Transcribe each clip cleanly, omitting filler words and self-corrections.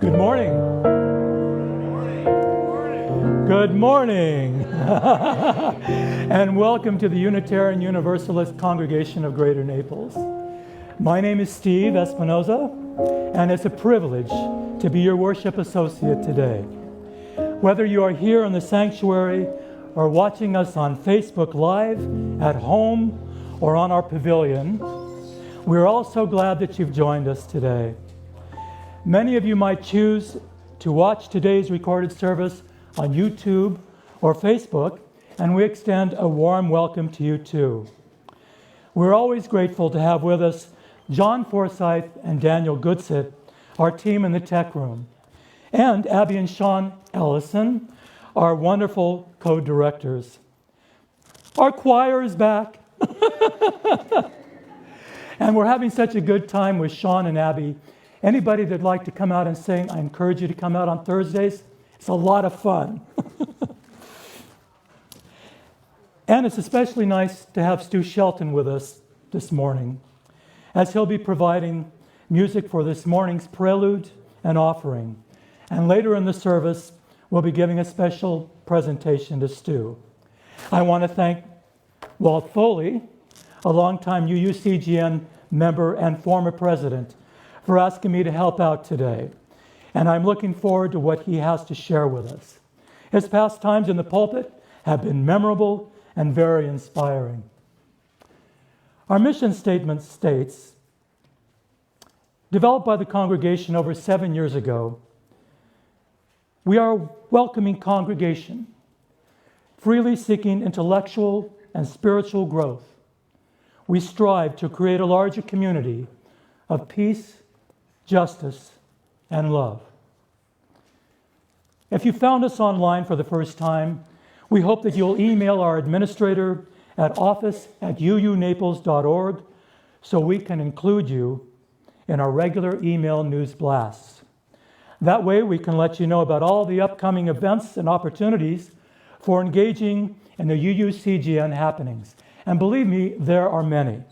Good morning. Good morning. And welcome to the Unitarian Universalist Congregation of Greater Naples. My name is Steve Espinoza, and it's a privilege to be your worship associate today. Whether you are here in the sanctuary or watching us on Facebook Live, at home, or on our pavilion, we're all so glad that you've joined us today. Many of you might choose to watch today's recorded service on YouTube or Facebook, and we extend a warm welcome to you too. We're always grateful to have with us John Forsyth and Daniel Goodsit, our team in the tech room, and Abby and Sean Ellison, our wonderful co-directors. Our choir is back. And we're having such a good time with Sean and Abby. Anybody that'd like to come out and sing, I encourage you to come out on Thursdays. It's a lot of fun. And it's especially nice to have Stu Shelton with us this morning, as he'll be providing music for this morning's prelude and offering. And later in the service, we'll be giving a special presentation to Stu. I want to thank Walt Foley, a longtime UUCGN member and former president, for asking me to help out today. And I'm looking forward to what he has to share with us. His past times in the pulpit have been memorable and very inspiring. Our mission statement states, developed by the congregation over 7 years ago, we are a welcoming congregation, freely seeking intellectual and spiritual growth. We strive to create a larger community of peace, justice, and love. If you found us online for the first time, we hope that you'll email our administrator at office@uunaples.org so we can include you in our regular email news blasts. That way we can let you know about all the upcoming events and opportunities for engaging in the UUCGN happenings. And believe me, there are many.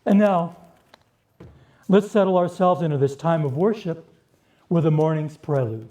And now, let's settle ourselves into this time of worship with the morning's prelude.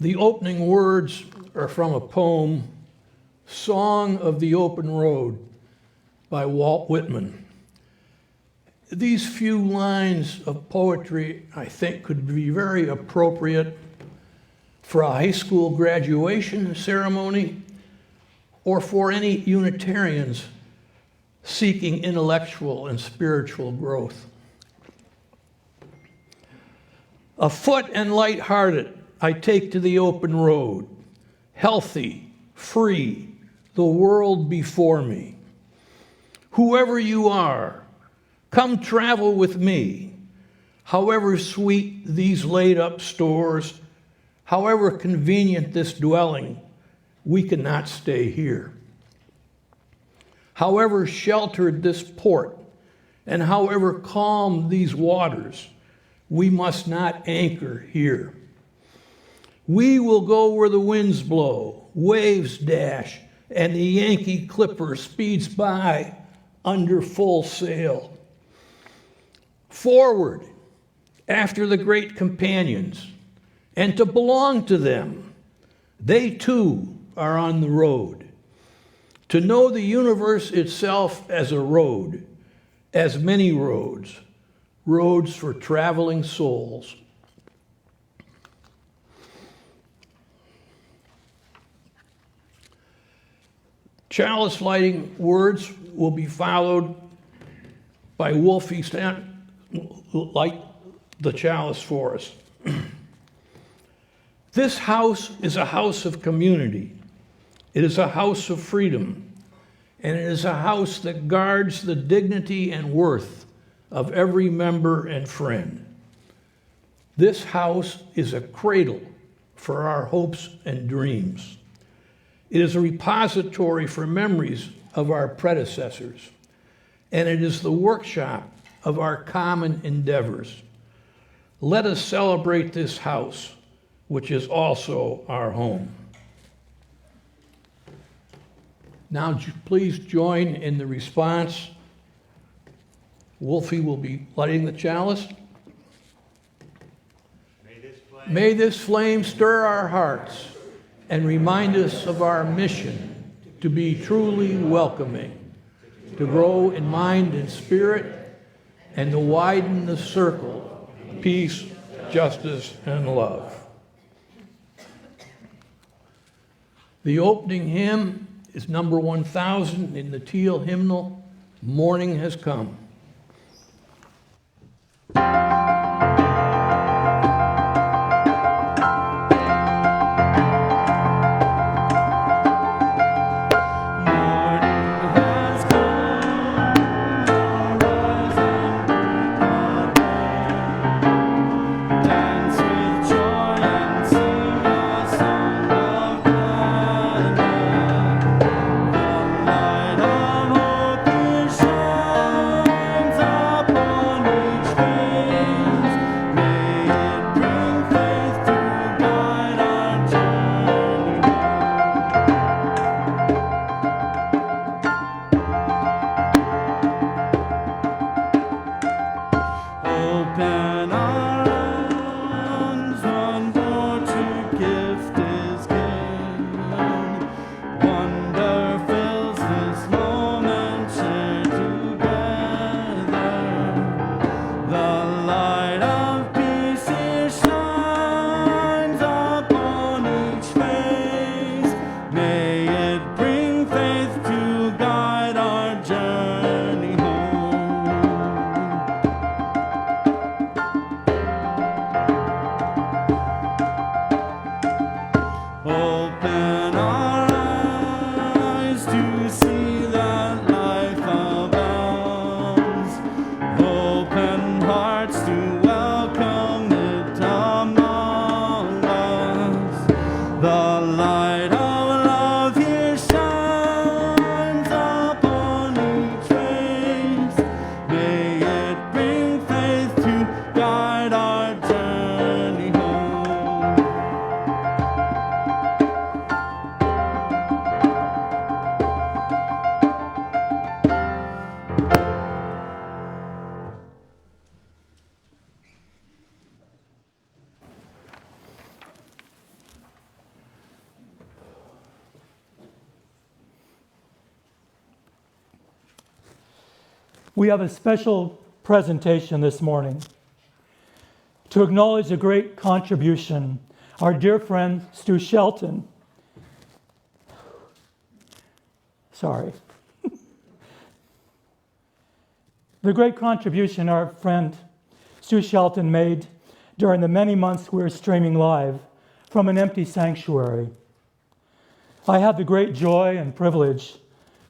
The opening words are from a poem, Song of the Open Road, by Walt Whitman. These few lines of poetry, I think, could be very appropriate for a high school graduation ceremony or for any Unitarians seeking intellectual and spiritual growth. Afoot and light-hearted, I take to the open road, healthy, free, the world before me. Whoever you are, come travel with me. However sweet these laid-up stores, however convenient this dwelling, we cannot stay here. However sheltered this port, and however calm these waters, we must not anchor here. We will go where the winds blow, waves dash, and the Yankee clipper speeds by under full sail. Forward, after the great companions, and to belong to them. They too are on the road. To know the universe itself as a road, as many roads, roads for traveling souls. Chalice lighting words will be followed by Wolfie light the chalice for us. This house is a house of community. It is a house of freedom, and it is a house that guards the dignity and worth of every member and friend. This house is a cradle for our hopes and dreams. It is a repository for memories of our predecessors, and it is the workshop of our common endeavors. Let us celebrate this house, which is also our home. Now, please join in the response. Wolfie will be lighting the chalice. May this flame stir our hearts and remind us of our mission to be truly welcoming, to grow in mind and spirit, and to widen the circle, peace, justice, and love. The opening hymn is number 1000 in the Teal hymnal, Morning Has Come. We have a special presentation this morning to acknowledge the great contribution our dear friend Stu Shelton, the great contribution our friend Stu Shelton made during the many months we were streaming live from an empty sanctuary. I had the great joy and privilege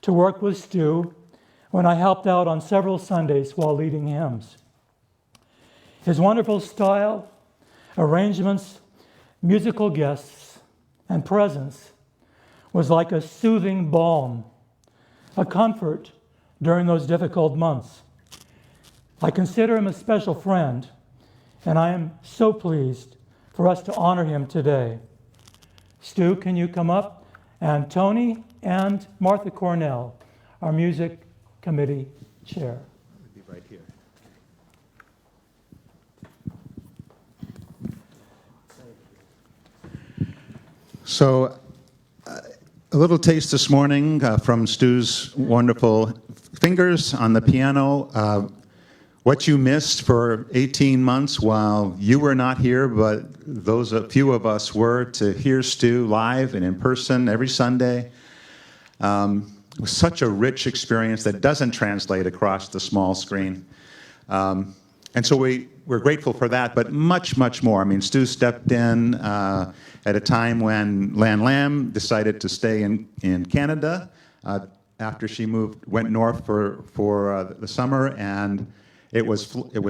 to work with Stu when I helped out on several Sundays while leading hymns. His wonderful style, arrangements, musical guests, and presence was like a soothing balm, a comfort during those difficult months. I consider him a special friend, and I am so pleased for us to honor him today. Stu, can you come up? And Tony and Martha Cornell, our music committee chair. I'll be right here. So, a little taste this morning from Stu's wonderful fingers on the piano. What you missed for 18 months while you were not here, but a few of us were, to hear Stu live and in person every Sunday. It was such a rich experience that doesn't translate across the small screen. And so we're grateful for that, but much, much more. I mean, Stu stepped in at a time when Lan Lam decided to stay in Canada after she went north for the summer, and it was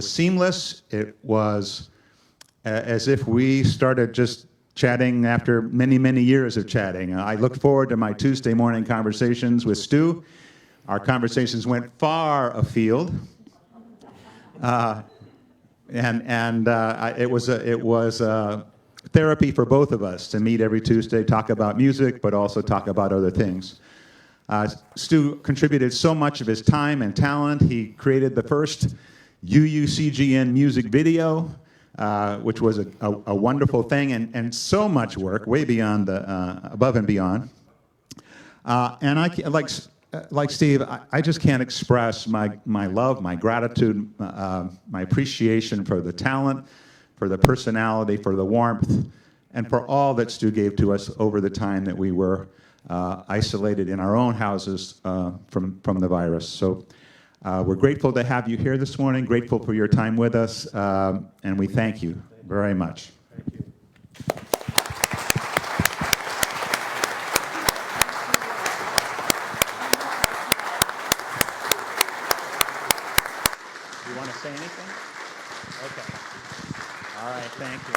seamless. It was as if we started just chatting after many, many years of chatting. I look forward to my Tuesday morning conversations with Stu. Our conversations went far afield, it was therapy for both of us to meet every Tuesday, talk about music, but also talk about other things. Stu contributed so much of his time and talent. He created the first UUCGN music video, which was a wonderful thing, and so much work, way beyond above and beyond. And like Steve, I just can't express my love, my gratitude, my appreciation for the talent, for the personality, for the warmth, and for all that Stu gave to us over the time that we were isolated in our own houses from the virus. So we're grateful to have you here this morning, grateful for your time with us, and we thank you very much. Thank you. You want to say anything? Okay. All right, thank you.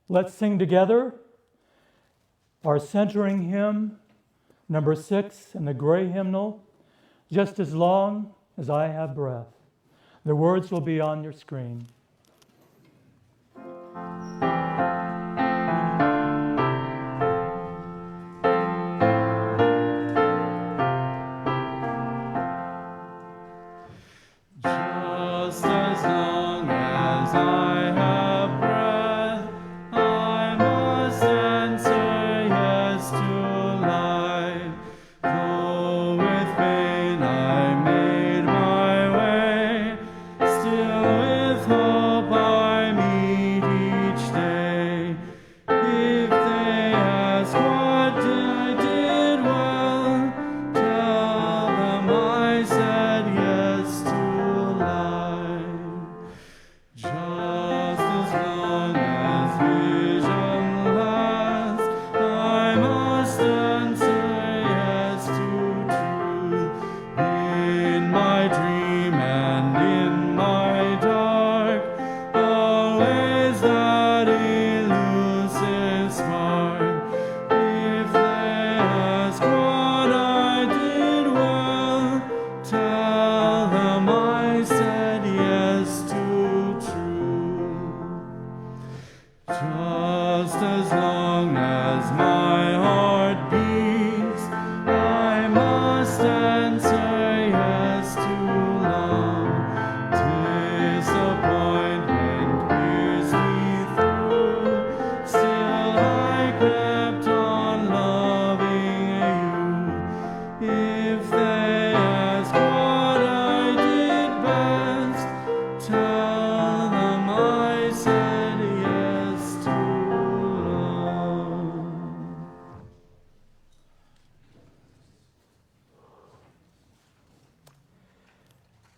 Let's sing together our centering hymn, number 6 in the gray hymnal, Just as Long as I Have Breath. The words will be on your screen. Just as long as I have breath, I must answer yes to life. Though with pain I made my way, still with hope I meet each day. If they ask what I did well, tell them I said yes to life. Just as long as vision lasts, I must answer yes to truth. In my dream and in my dark, always that elusive spark. If they ask what I did well, tell them I said yes to truth. Just as long as my heart beats,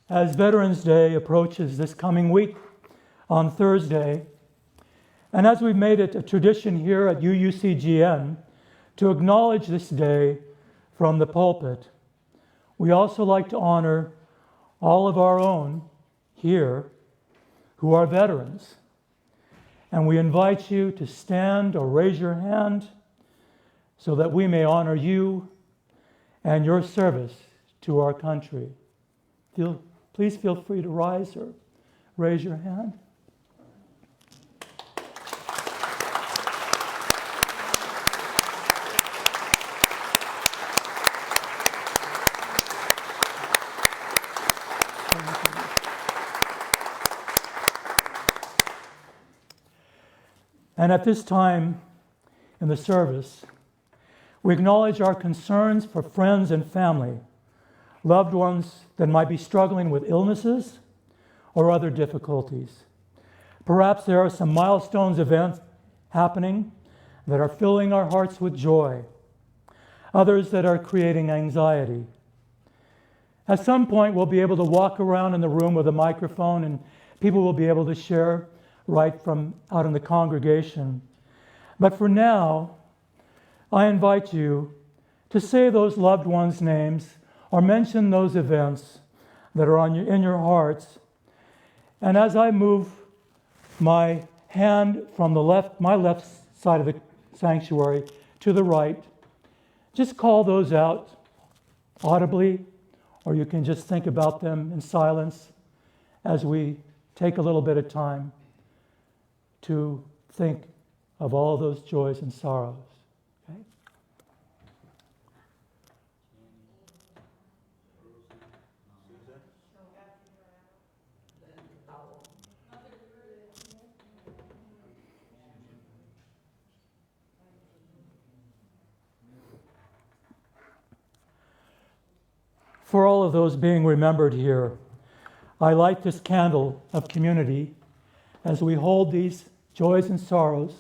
as Veterans Day approaches this coming week on Thursday, and as we've made it a tradition here at UUCGN to acknowledge this day from the pulpit, we also like to honor all of our own here who are veterans. And we invite you to stand or raise your hand so that we may honor you and your service to our country. Please feel free to rise or raise your hand. And at this time in the service, we acknowledge our concerns for friends and family, loved ones that might be struggling with illnesses or other difficulties. Perhaps there are some milestones events happening that are filling our hearts with joy, others that are creating anxiety. At some point, we'll be able to walk around in the room with a microphone and people will be able to share right from out in the congregation. But for now, I invite you to say those loved ones' names or mention those events that are in your hearts. And as I move my hand from my left side of the sanctuary to the right, just call those out audibly, or you can just think about them in silence as we take a little bit of time to think of all those joys and sorrows. Okay? For all of those being remembered here, I light this candle of community as we hold these joys and sorrows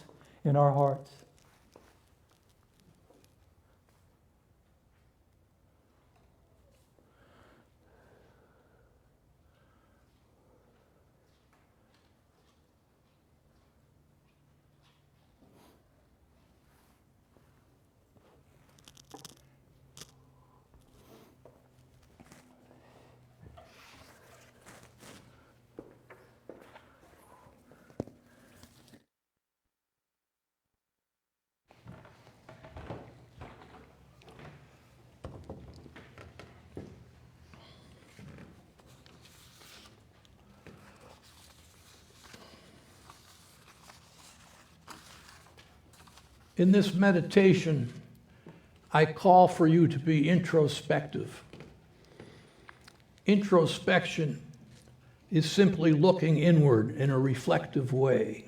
in our hearts. In this meditation, I call for you to be introspective. Introspection is simply looking inward in a reflective way,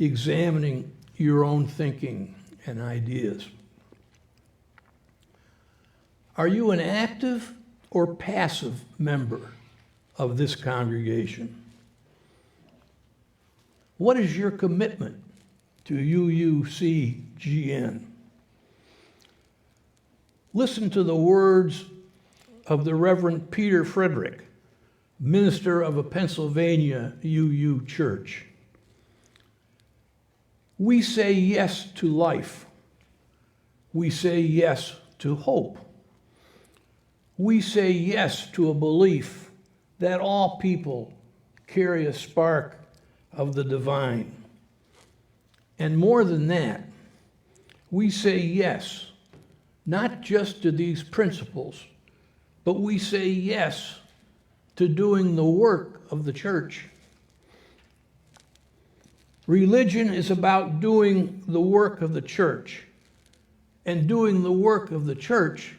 examining your own thinking and ideas. Are you an active or passive member of this congregation? What is your commitment to UUCGN? Listen to the words of the Reverend Peter Frederick, minister of a Pennsylvania UU church. We say yes to life. We say yes to hope. We say yes to a belief that all people carry a spark of the divine. And more than that, we say yes, not just to these principles, but we say yes to doing the work of the church. Religion is about doing the work of the church, and doing the work of the church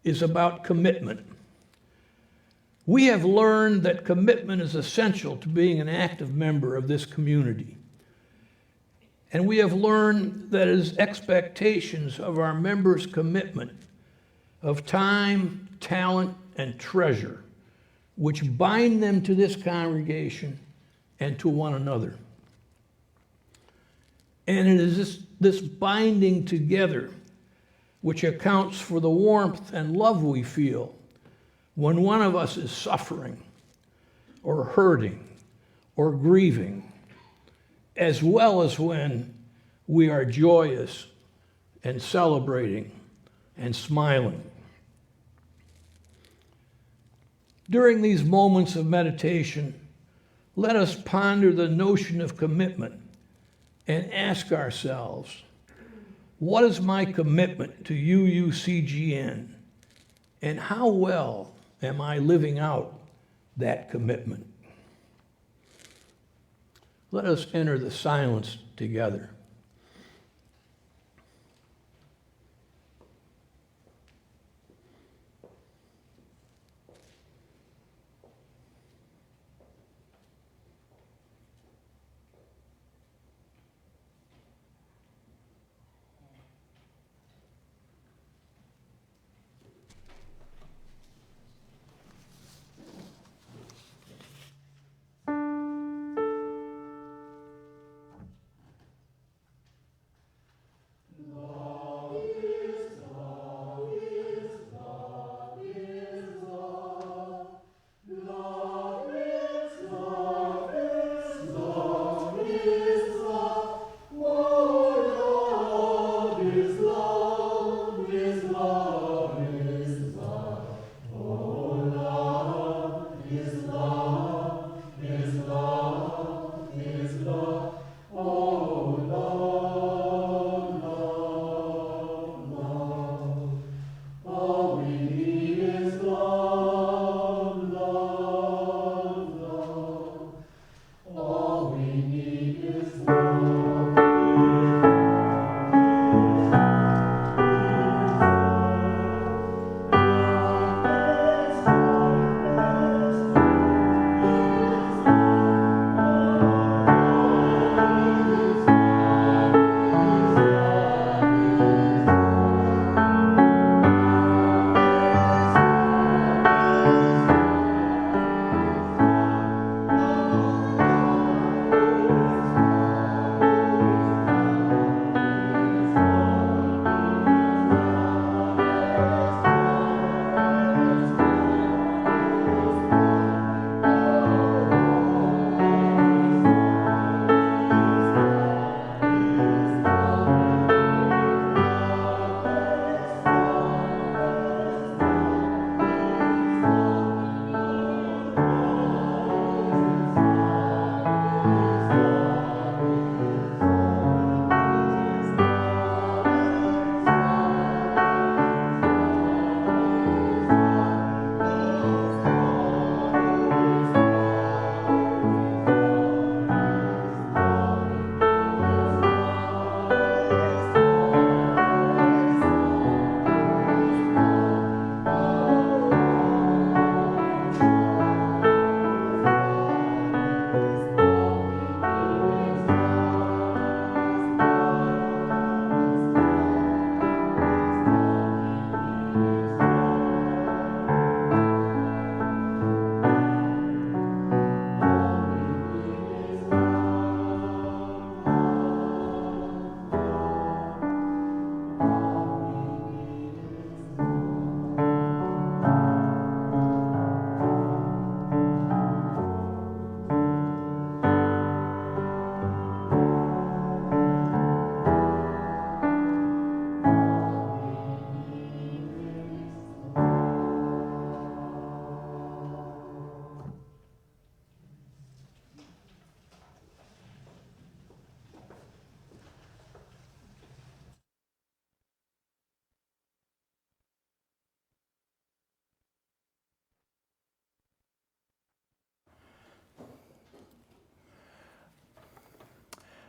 is about commitment. We have learned that commitment is essential to being an active member of this community. And we have learned that it is expectations of our members' commitment of time, talent, and treasure which bind them to this congregation and to one another. And it is this binding together which accounts for the warmth and love we feel When one of us is suffering or hurting or grieving, as well as when we are joyous and celebrating and smiling. During these moments of meditation, let us ponder the notion of commitment and ask ourselves, what is my commitment to UUCGN, and how well am I living out that commitment? Let us enter the silence together.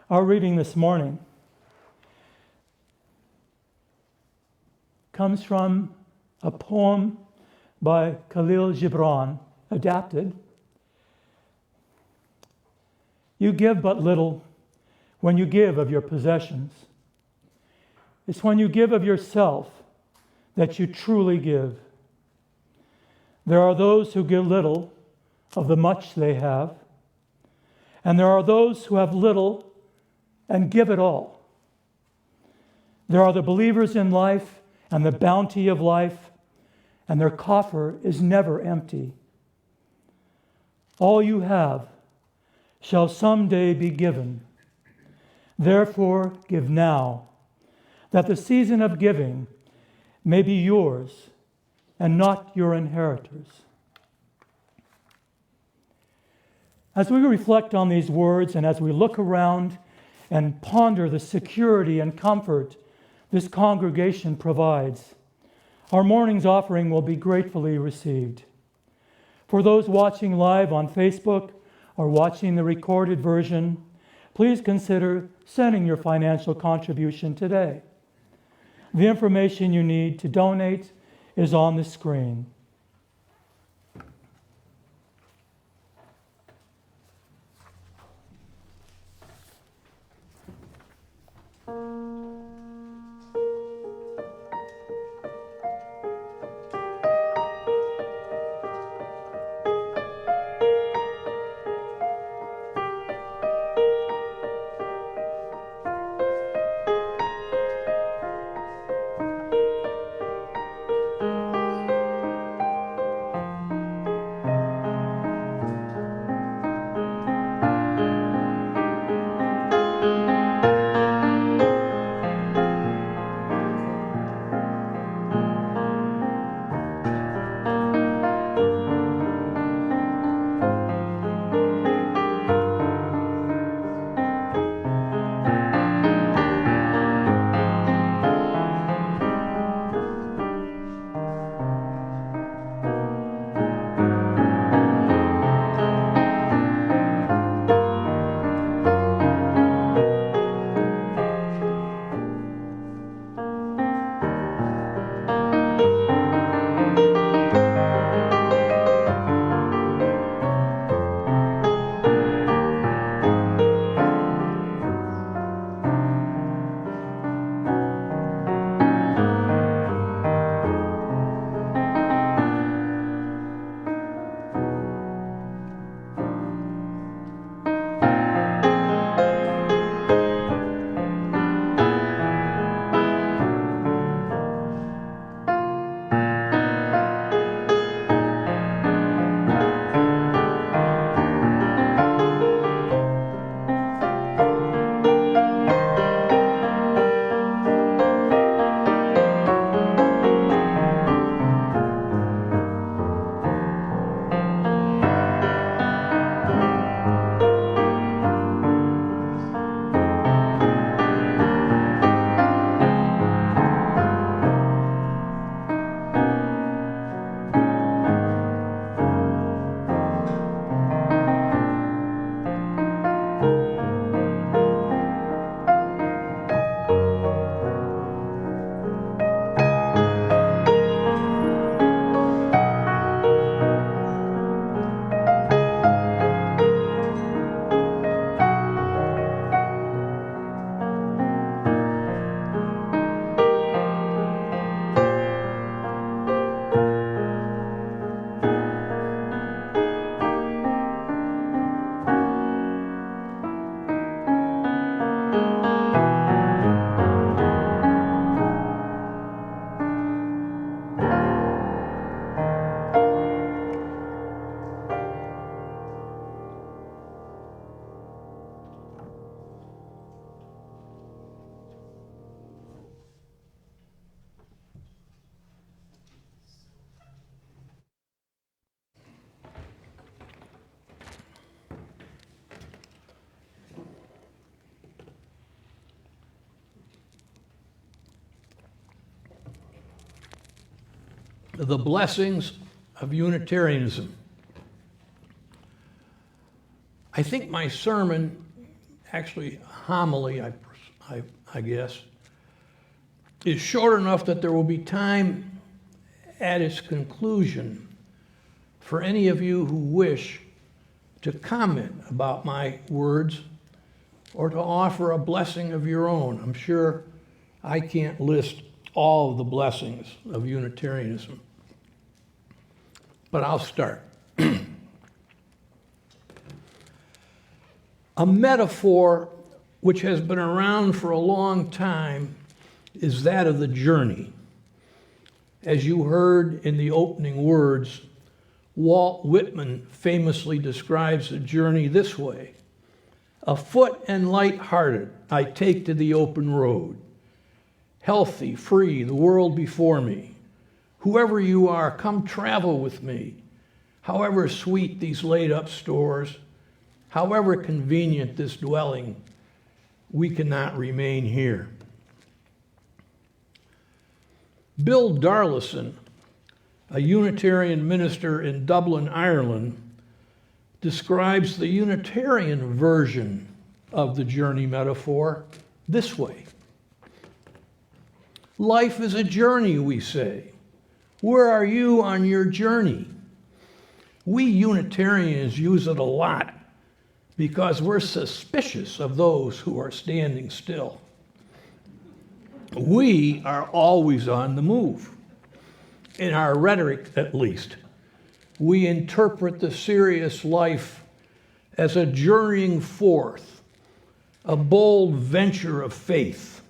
Our reading this morning comes from a poem by Kahlil Gibrand, adapted. You give but little when you give of your possessions. It's when you give of yourself that you truly give. There are those who give little of the much they have, and there are those who have little and give it all. There are the believers in life and the bounty of life, and their coffer is never empty. All you have shall someday be given. Therefore, give now, that the season of giving may be yours and not your inheritors. As we reflect on these words and as we look around and ponder the security and comfort this congregation provides, our morning's offering will be gratefully received. For those watching live on Facebook or watching the recorded version, please consider sending your financial contribution today. The information you need to donate is on the screen. The blessings of Unitarianism. I think my sermon, actually homily, I guess, is short enough that there will be time at its conclusion for any of you who wish to comment about my words or to offer a blessing of your own. I'm sure I can't list all of the blessings of Unitarianism, but I'll start. A metaphor which has been around for a long time is that of the journey. As you heard in the opening words, Walt Whitman famously describes the journey this way: afoot and light-hearted, I take to the open road. Healthy, free, the world before me. Whoever you are, come travel with me. However sweet these laid-up stores, however convenient this dwelling, we cannot remain here. Bill Darlison, a Unitarian minister in Dublin, Ireland, describes the Unitarian version of the journey metaphor this way. Life is a journey, we say. Where are you on your journey? We Unitarians use it a lot because we're suspicious of those who are standing still. We are always on the move. In our rhetoric, at least, we interpret the serious life as a journeying forth, a bold venture of faith.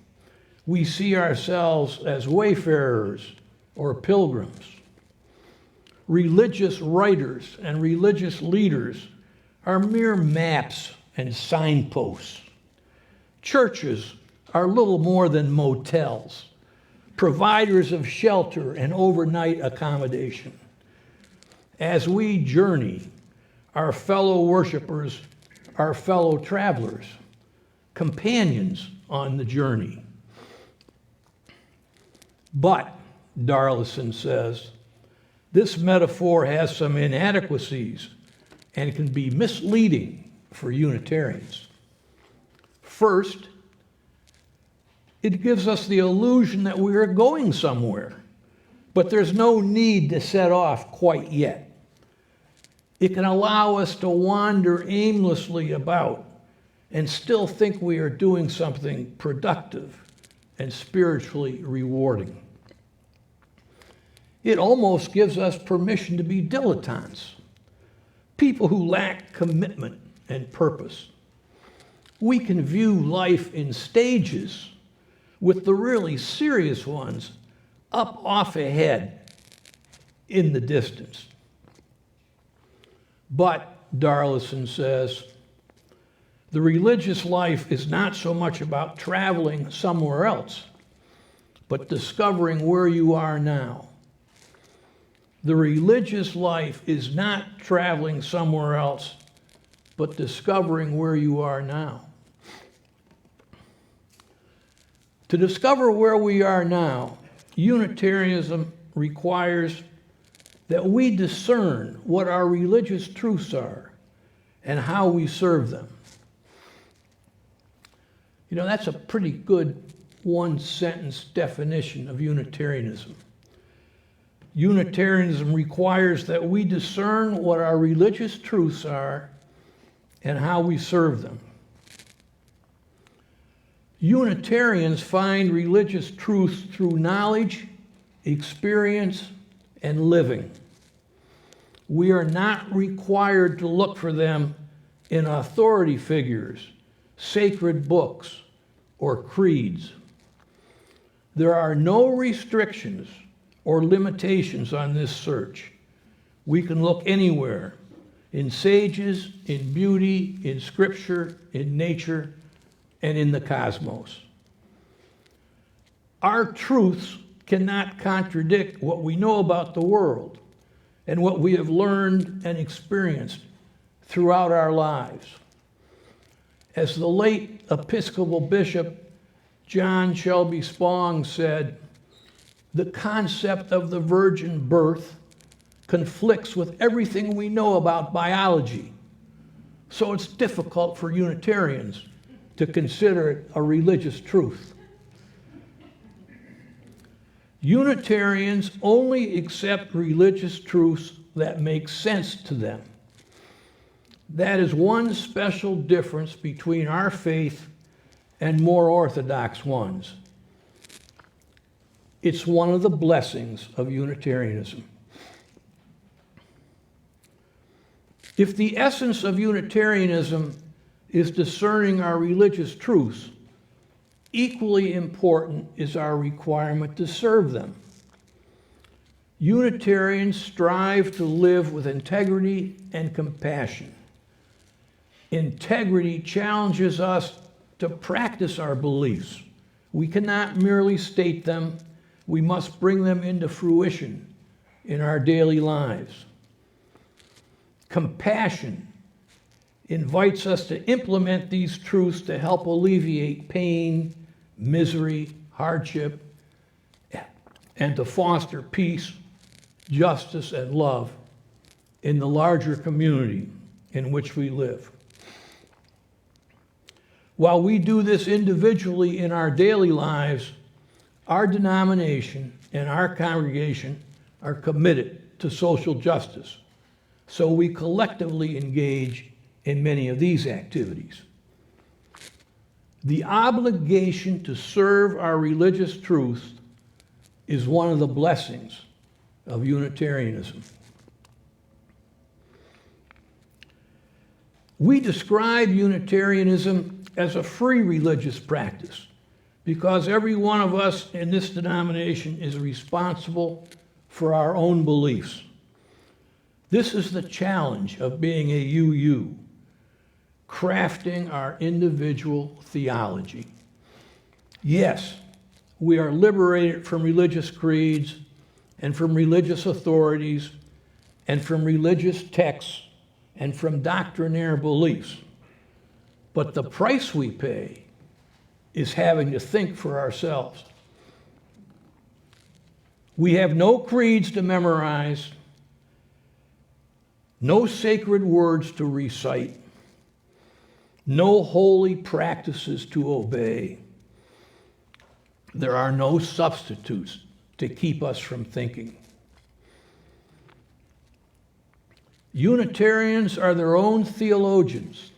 We see ourselves as wayfarers or pilgrims. Religious writers and religious leaders are mere maps and signposts. Churches are little more than motels, providers of shelter and overnight accommodation. As we journey, our fellow worshipers are fellow travelers, companions on the journey. But, Darlison says, this metaphor has some inadequacies and can be misleading for Unitarians. First, it gives us the illusion that we are going somewhere, but there's no need to set off quite yet. It can allow us to wander aimlessly about and still think we are doing something productive and spiritually rewarding. It almost gives us permission to be dilettantes, people who lack commitment and purpose. We can view life in stages, with the really serious ones up off ahead in the distance. But, Darlison says, the religious life is not so much about traveling somewhere else, but discovering where you are now. The religious life is not traveling somewhere else, but discovering where you are now. To discover where we are now, Unitarianism requires that we discern what our religious truths are and how we serve them. You know, that's a pretty good one-sentence definition of Unitarianism. Unitarianism requires that we discern what our religious truths are and how we serve them. Unitarians find religious truths through knowledge, experience, and living. We are not required to look for them in authority figures, sacred books, or creeds. There are no restrictions or limitations on this search. We can look anywhere, in sages, in beauty, in scripture, in nature, and in the cosmos. Our truths cannot contradict what we know about the world and what we have learned and experienced throughout our lives. As the late Episcopal Bishop John Shelby Spong said, the concept of the virgin birth conflicts with everything we know about biology, so it's difficult for Unitarians to consider it a religious truth. Unitarians only accept religious truths that make sense to them. That is one special difference between our faith and more orthodox ones. It's one of the blessings of Unitarianism. If the essence of Unitarianism is discerning our religious truths, equally important is our requirement to serve them. Unitarians strive to live with integrity and compassion. Integrity challenges us to practice our beliefs. We cannot merely state them, we must bring them into fruition in our daily lives. Compassion invites us to implement these truths to help alleviate pain, misery, hardship, and to foster peace, justice, and love in the larger community in which we live. While we do this individually in our daily lives, our denomination and our congregation are committed to social justice, so we collectively engage in many of these activities. The obligation to serve our religious truths is one of the blessings of Unitarianism. We describe Unitarianism as a free religious practice because every one of us in this denomination is responsible for our own beliefs. This is the challenge of being a UU, crafting our individual theology. Yes, we are liberated from religious creeds and from religious authorities and from religious texts and from doctrinaire beliefs. But the price we pay is having to think for ourselves. We have no creeds to memorize, no sacred words to recite, no holy practices to obey. There are no substitutes to keep us from thinking. Unitarians are their own theologians.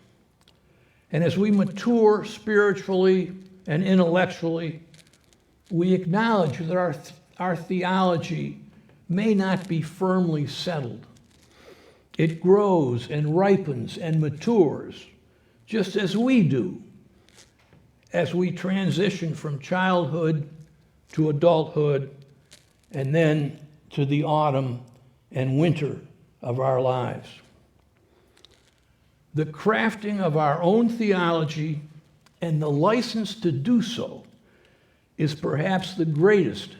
And as we mature spiritually and intellectually, we acknowledge that our theology may not be firmly settled. It grows and ripens and matures, just as we do, as we transition from childhood to adulthood and then to the autumn and winter of our lives. The crafting of our own theology and the license to do so is perhaps the greatest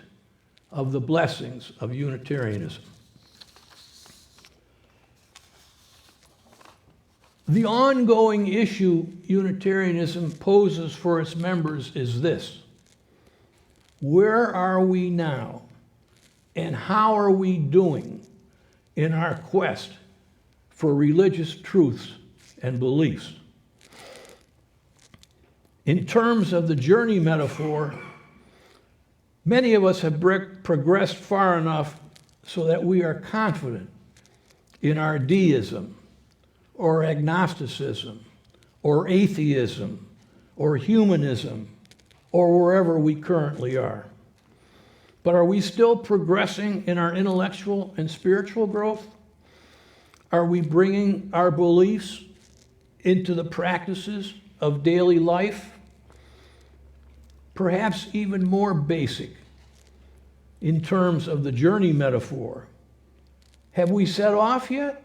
of the blessings of Unitarianism. The ongoing issue Unitarianism poses for its members is this: where are we now, and how are we doing in our quest for religious truths and beliefs? In terms of the journey metaphor, many of us have progressed far enough so that we are confident in our deism, or agnosticism, or atheism, or humanism, or wherever we currently are. But are we still progressing in our intellectual and spiritual growth? Are we bringing our beliefs into the practices of daily life? Perhaps even more basic in terms of the journey metaphor. Have we set off yet?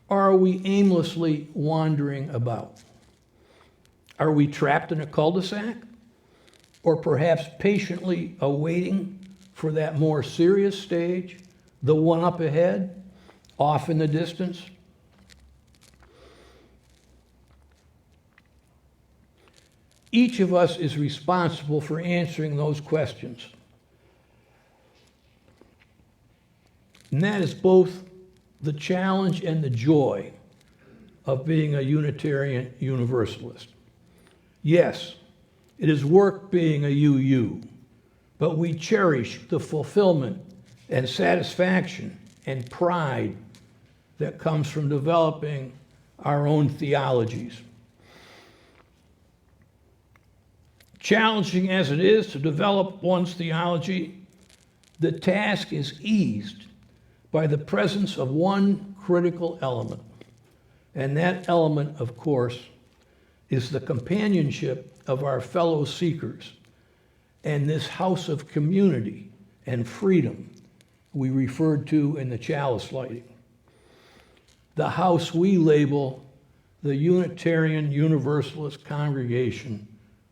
Or are we aimlessly wandering about? Are we trapped in a cul-de-sac? Or perhaps patiently awaiting for that more serious stage, the one up ahead, off in the distance? Each of us is responsible for answering those questions. And that is both the challenge and the joy of being a Unitarian Universalist. Yes, it is work being a UU, but we cherish the fulfillment and satisfaction and pride that comes from developing our own theologies. Challenging as it is to develop one's theology, the task is eased by the presence of one critical element. And that element, of course, is the companionship of our fellow seekers and this house of community and freedom we referred to in the chalice lighting. The house we label the Unitarian Universalist Congregation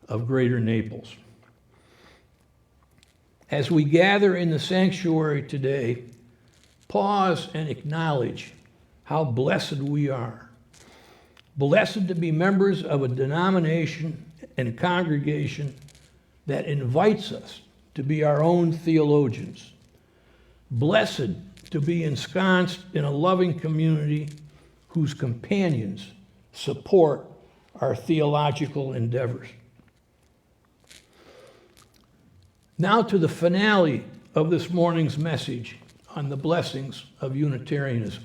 of Greater Naples. As we gather in the sanctuary today, pause and acknowledge how blessed we are. Blessed to be members of a denomination and congregation that invites us to be our own theologians. Blessed to be ensconced in a loving community whose companions support our theological endeavors. Now to the finale of this morning's message on the blessings of Unitarianism.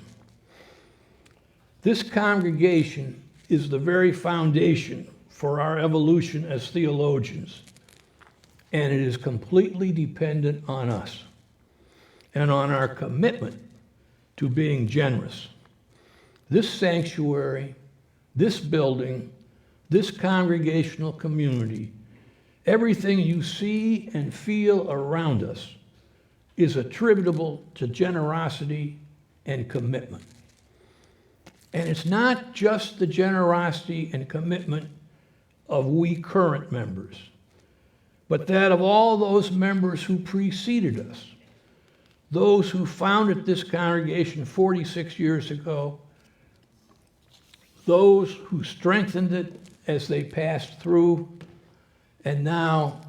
This congregation is the very foundation for our evolution as theologians, and it is completely dependent on us and on our commitment to being generous. This sanctuary, this building, this congregational community, everything you see and feel around us is attributable to generosity and commitment. And it's not just the generosity and commitment of we current members, but that of all those members who preceded us, those who founded this congregation 46 years ago, those who strengthened it as they passed through, and now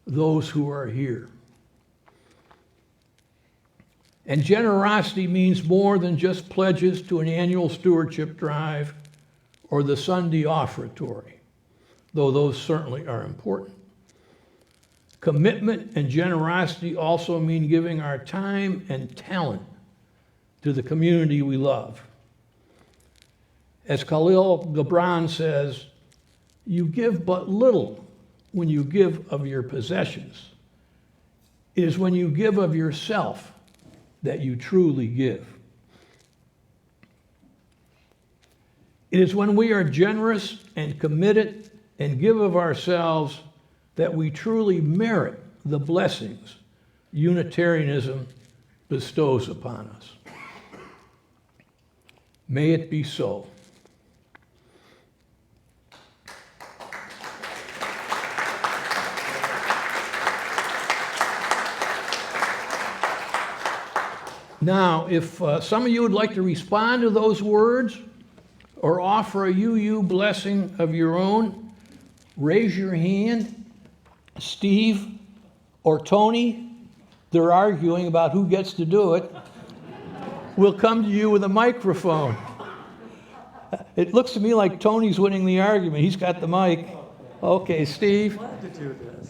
those who are here. And generosity means more than just pledges to an annual stewardship drive or the Sunday offertory, though those certainly are important. Commitment and generosity also mean giving our time and talent to the community we love. As Kahlil Gibrand says, you give but little when you give of your possessions. It is when you give of yourself that you truly give. It is when we are generous and committed and give of ourselves that we truly merit the blessings Unitarianism bestows upon us. May it be so. Now, if some of you would like to respond to those words or offer a UU blessing of your own, raise your hand. Steve or Tony, they're arguing about who gets to do it. We'll come to you with a microphone. It looks to me like Tony's winning the argument. He's got the mic. Okay, Steve.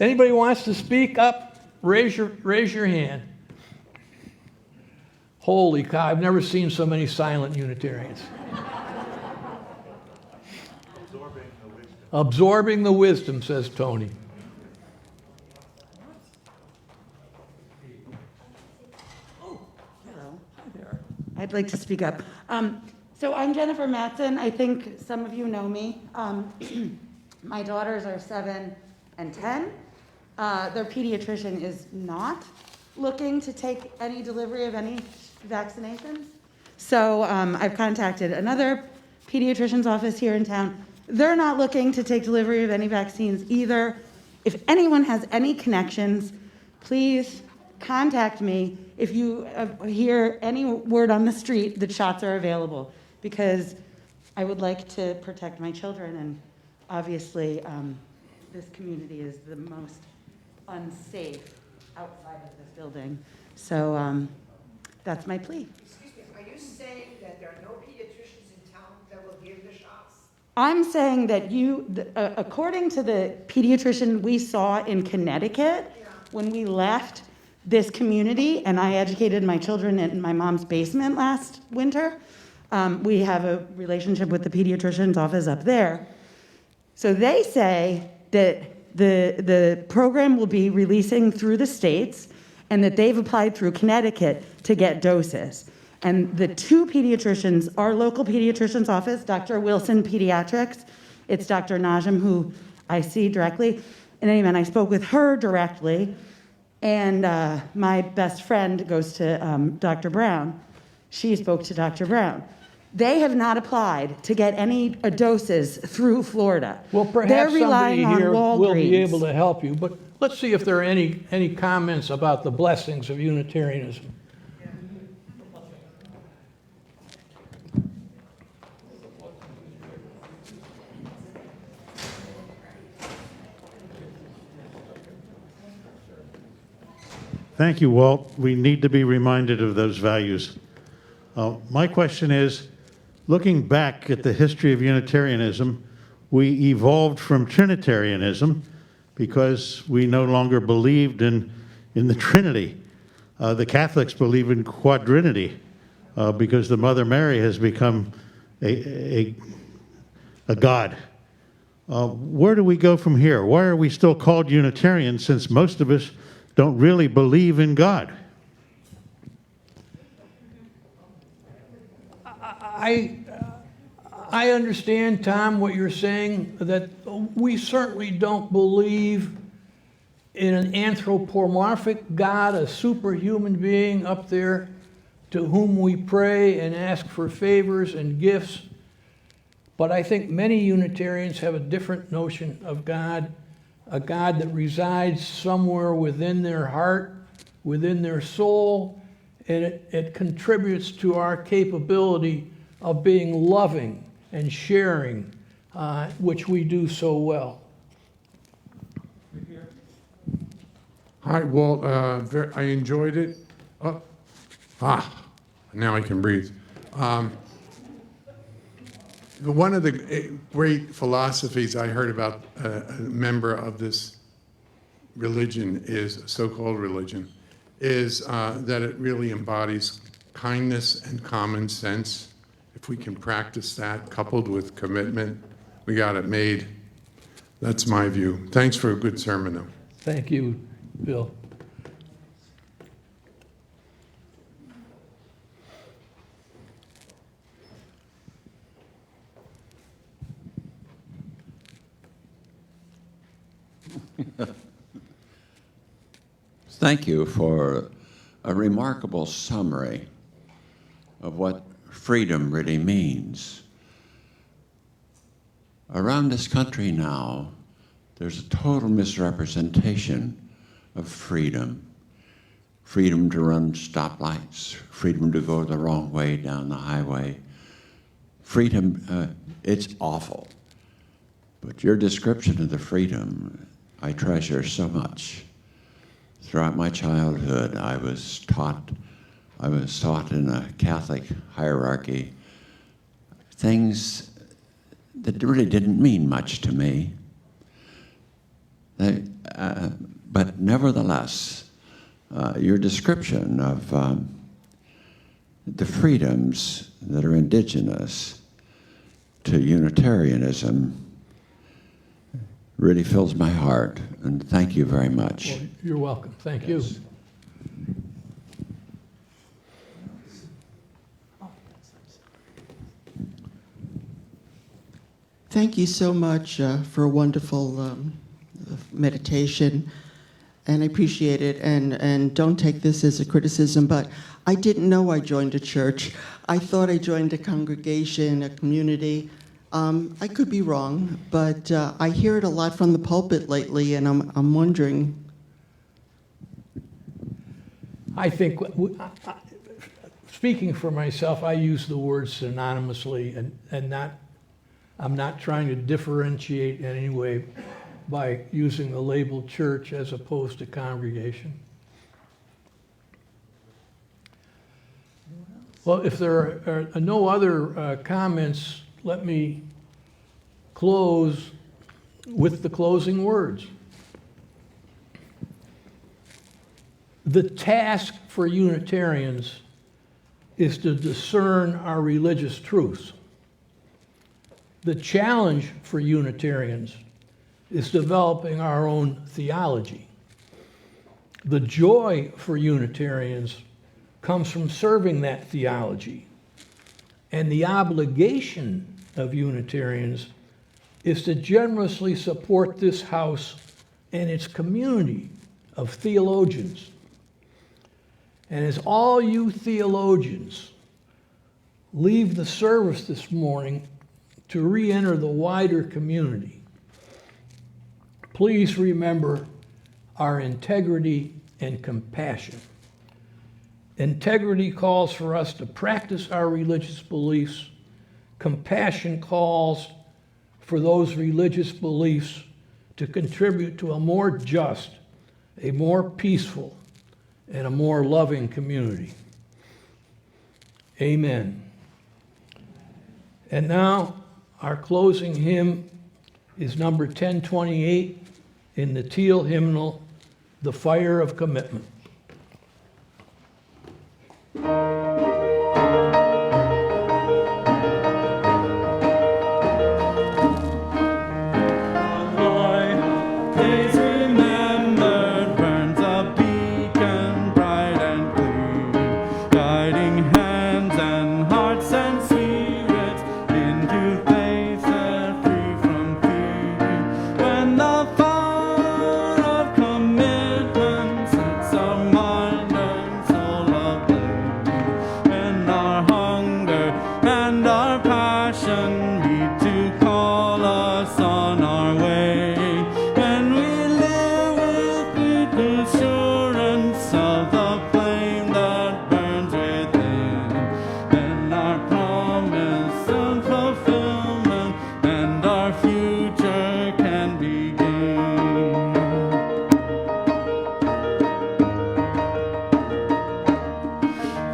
Anybody wants to speak up? Raise your hand. Holy cow, I've never seen so many silent Unitarians. Absorbing the wisdom, says Tony. I'd like to speak up. So I'm Jennifer Matson. I think some of you know me. My daughters are 7 and 10. Their pediatrician is not looking to take any delivery of any vaccinations. So I've contacted another pediatrician's office here in town. They're not looking to take delivery of any vaccines either. If anyone has any connections, please contact me if you hear any word on the street that shots are available, because I would like to protect my children, and obviously this community is the most unsafe outside of this building. So that's my plea. Excuse me, are you saying that there are no pediatricians in town that will give the shots? I'm saying that according to the pediatrician we saw in Connecticut, when we left this community, and I educated my children in my mom's basement last winter, we have a relationship with the pediatrician's office up there. So they say that the program will be releasing through the states, and that they've applied through Connecticut to get doses. And the two pediatricians, our local pediatrician's office, Dr. Wilson Pediatrics, it's Dr. Najim, who I see directly. And anyway, I spoke with her directly. And my best friend goes to Dr. Brown. She spoke to Dr. Brown. They have not applied to get any doses through Florida. Well, They're perhaps relying somebody here on will be Walgreens. able to help you, but let's see if there are any comments about the blessings of Unitarianism. Thank you, Walt. We need to be reminded of those values. My question is, looking back at the history of Unitarianism, we evolved from Trinitarianism because we no longer believed in the Trinity. The Catholics believe in quadrinity because the Mother Mary has become a god. Where do we go from here? Why are we still called Unitarians since most of us don't really believe in God? I understand, Tom, what you're saying, that we certainly don't believe in an anthropomorphic God, a superhuman being up there to whom we pray and ask for favors and gifts. But I think many Unitarians have a different notion of God, a God that resides somewhere within their heart, within their soul, and it contributes to our capability of being loving and sharing, which we do so well. Hi, Walt. I enjoyed it. Now I can breathe. One of the great philosophies I heard about a member of this religion is, so-called religion, is that it really embodies kindness and common sense. If we can practice that, coupled with commitment, we got it made. That's my view. Thanks for a good sermon, though. Thank you, Bill. Thank you for a remarkable summary of what freedom really means. Around this country now, there's a total misrepresentation of freedom. Freedom to run stoplights, freedom to go the wrong way down the highway. Freedom, it's awful. But your description of the freedom I treasure so much. Throughout my childhood, I was taught in a Catholic hierarchy things that really didn't mean much to me. But nevertheless, your description of the freedoms that are indigenous to Unitarianism really fills my heart, and thank you very much. Well, you're welcome. Thank you. Thank you so much for a wonderful meditation, and I appreciate it. And don't take this as a criticism, but I didn't know I joined a church. I thought I joined a congregation, a community. I could be wrong, but I hear it a lot from the pulpit lately, and I'm wondering. I think, speaking for myself, I use the word synonymously, and I'm not trying to differentiate in any way by using the label church as opposed to congregation. Well, if there are no other comments, let me close with the closing words. The task for Unitarians is to discern our religious truths. The challenge for Unitarians is developing our own theology. The joy for Unitarians comes from serving that theology. And the obligation of Unitarians is to generously support this house and its community of theologians. And as all you theologians leave the service this morning to re-enter the wider community, please remember our integrity and compassion. Integrity calls for us to practice our religious beliefs. Compassion calls for those religious beliefs to contribute to a more just, a more peaceful, and a more loving community. Amen. And now, our closing hymn is number 1028 in the Teal hymnal, The Fire of Commitment.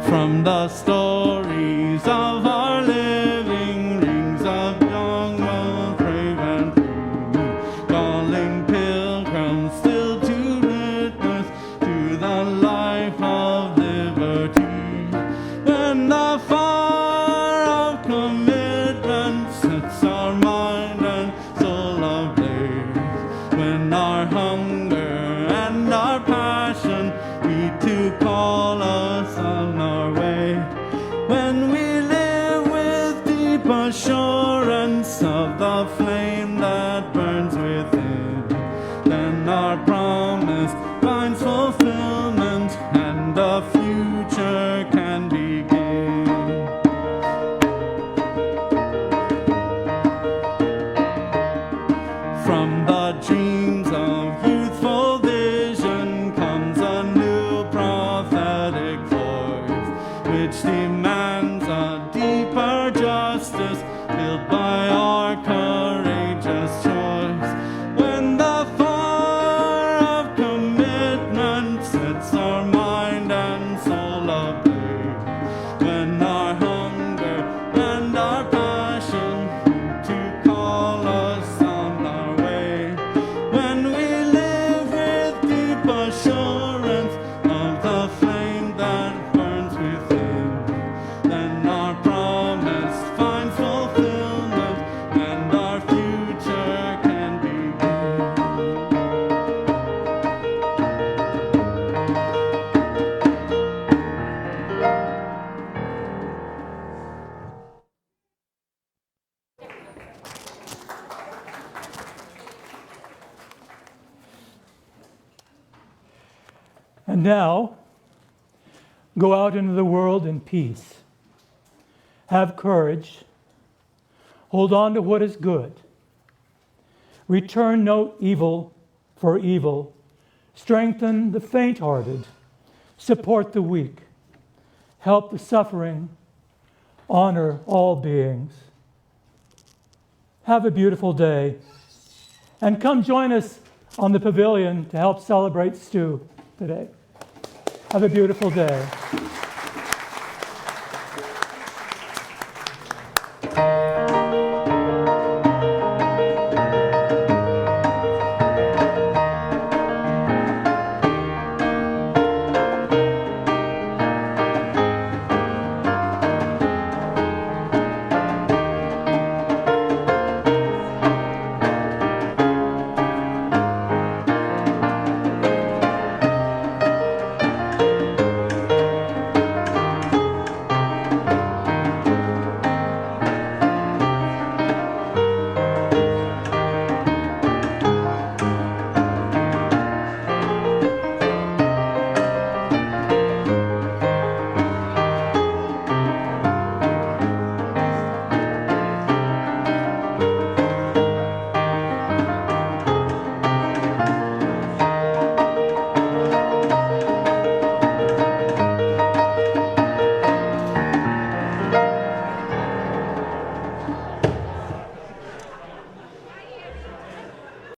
From the stories of our living rings of young, old, brave and true, calling pilgrims still to witness to the life of liberty. When the fire of commitment sets our mind and soul ablaze, when our hunger and our passion need to call us on our way, when we live with deep assurance of the flame that burns within, then our promise finds fulfillment and the future can begin. From the dreams of youthful vision comes a new prophetic voice, which demands a deeper justice built by our courageous choice. When the fire of commitment sets our mind and soul ablaze, when our hunger and our passion to call us on our way, when we live with deep assurance of the flame that burns within, then our promise finds fulfillment and our future can begin. And now, go out into the world in peace. Have courage. Hold on to what is good. Return no evil for evil. Strengthen the faint-hearted. Support the weak. Help the suffering. Honor all beings. Have a beautiful day. And come join us on the pavilion to help celebrate Stu today. Have a beautiful day.